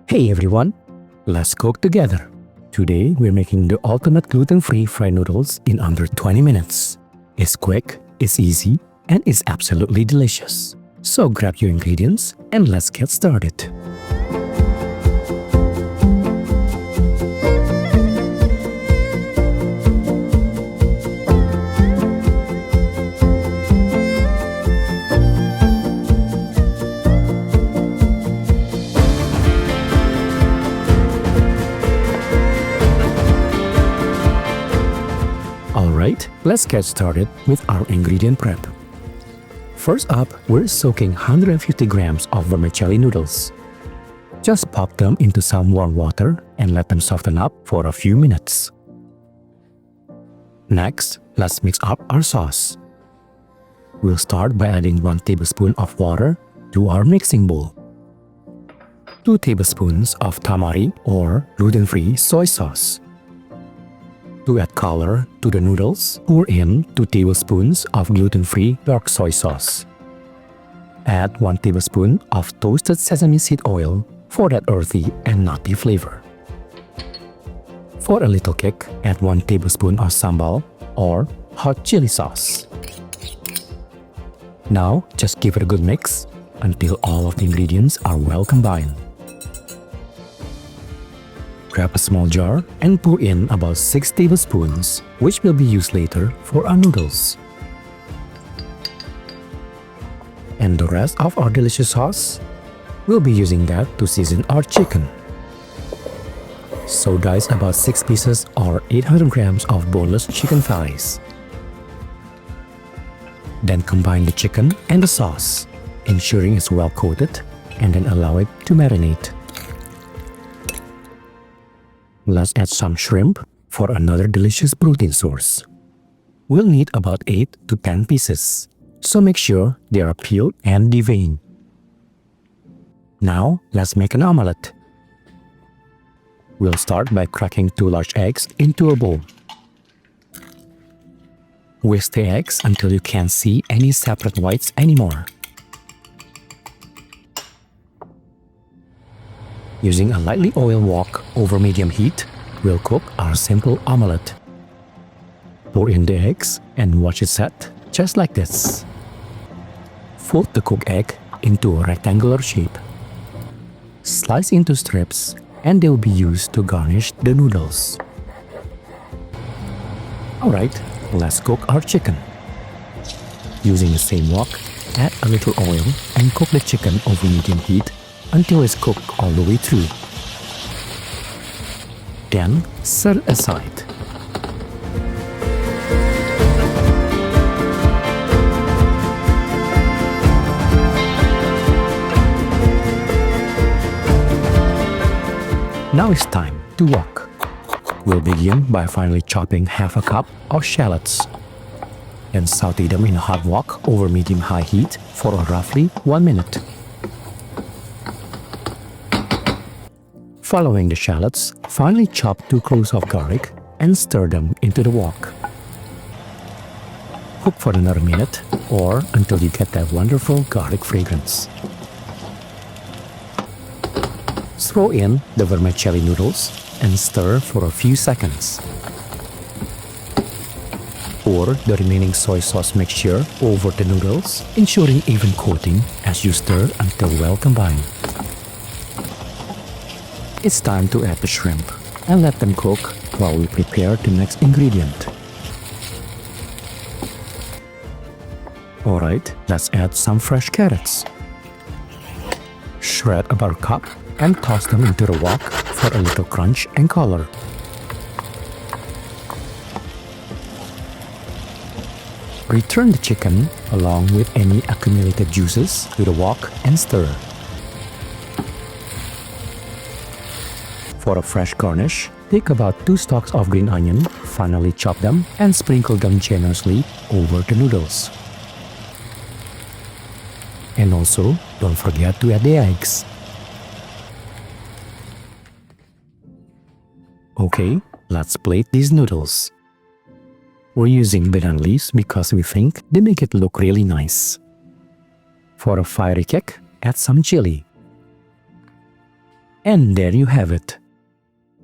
Hey everyone, let's cook together. Today we're making the ultimate gluten-free fried noodles in under 20 minutes. It's quick, it's easy, and it's absolutely delicious. So grab your ingredients and let's get started. Alright, let's get started with our ingredient prep. First up, we're soaking 150 grams of vermicelli noodles. Just pop them into some warm water and let them soften up for a few minutes. Next, let's mix up our sauce. We'll start by adding 1 tablespoon of water to our mixing bowl. 2 tablespoons of Tamari or gluten-free soy sauce. To add color to the noodles, pour in 2 tablespoons of gluten-free dark soy sauce. Add 1 tablespoon of toasted sesame seed oil for that earthy and nutty flavor. For a little kick, add 1 tablespoon of sambal or hot chili sauce. Now, just give it a good mix until all of the ingredients are well combined. Grab a small jar and pour in about 6 tablespoons, which will be used later for our noodles. And the rest of our delicious sauce, we'll be using that to season our chicken. So dice about 6 pieces or 800 grams of boneless chicken thighs. Then combine the chicken and the sauce, ensuring it's well coated, and then allow it to marinate. Let's add some shrimp for another delicious protein source. We'll need about 8 to 10 pieces, so make sure they are peeled and deveined. Now, let's make an omelette. We'll start by cracking 2 large eggs into a bowl. Whisk the eggs until you can't see any separate whites anymore. Using a lightly oiled wok over medium heat, we'll cook our simple omelette. Pour in the eggs and watch it set, just like this. Fold the cooked egg into a rectangular shape. Slice into strips and they'll be used to garnish the noodles. Alright, let's cook our chicken. Using the same wok, add a little oil and cook the chicken over medium heat until it's cooked all the way through. Then, set it aside. Now it's time to wok. We'll begin by finally chopping half a cup of shallots and saute them in a hot wok over medium-high heat for roughly 1 minute. Following the shallots, finely chop 2 cloves of garlic and stir them into the wok. Cook for another minute or until you get that wonderful garlic fragrance. Throw in the vermicelli noodles and stir for a few seconds. Pour the remaining soy sauce mixture over the noodles, ensuring even coating as you stir until well combined. It's time to add the shrimp and let them cook while we prepare the next ingredient. Alright, let's add some fresh carrots. Shred about a cup and toss them into the wok for a little crunch and color. Return the chicken along with any accumulated juices to the wok and stir. For a fresh garnish, take about 2 stalks of green onion, finely chop them, and sprinkle them generously over the noodles. And also, don't forget to add the eggs. Okay, let's plate these noodles. We're using banana leaves because we think they make it look really nice. For a fiery kick, add some chili. And there you have it,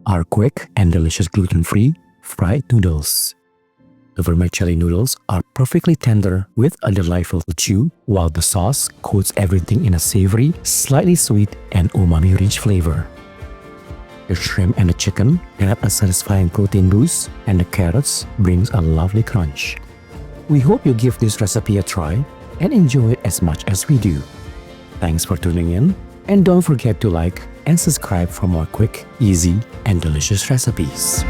our quick and delicious gluten-free fried noodles. The vermicelli noodles are perfectly tender with a delightful chew, while the sauce coats everything in a savory, slightly sweet, and umami-rich flavor. The shrimp and the chicken add a satisfying protein boost, and the carrots brings a lovely crunch. We hope you give this recipe a try and enjoy it as much as we do. Thanks for tuning in, and don't forget to like and subscribe for more quick, easy, and delicious recipes.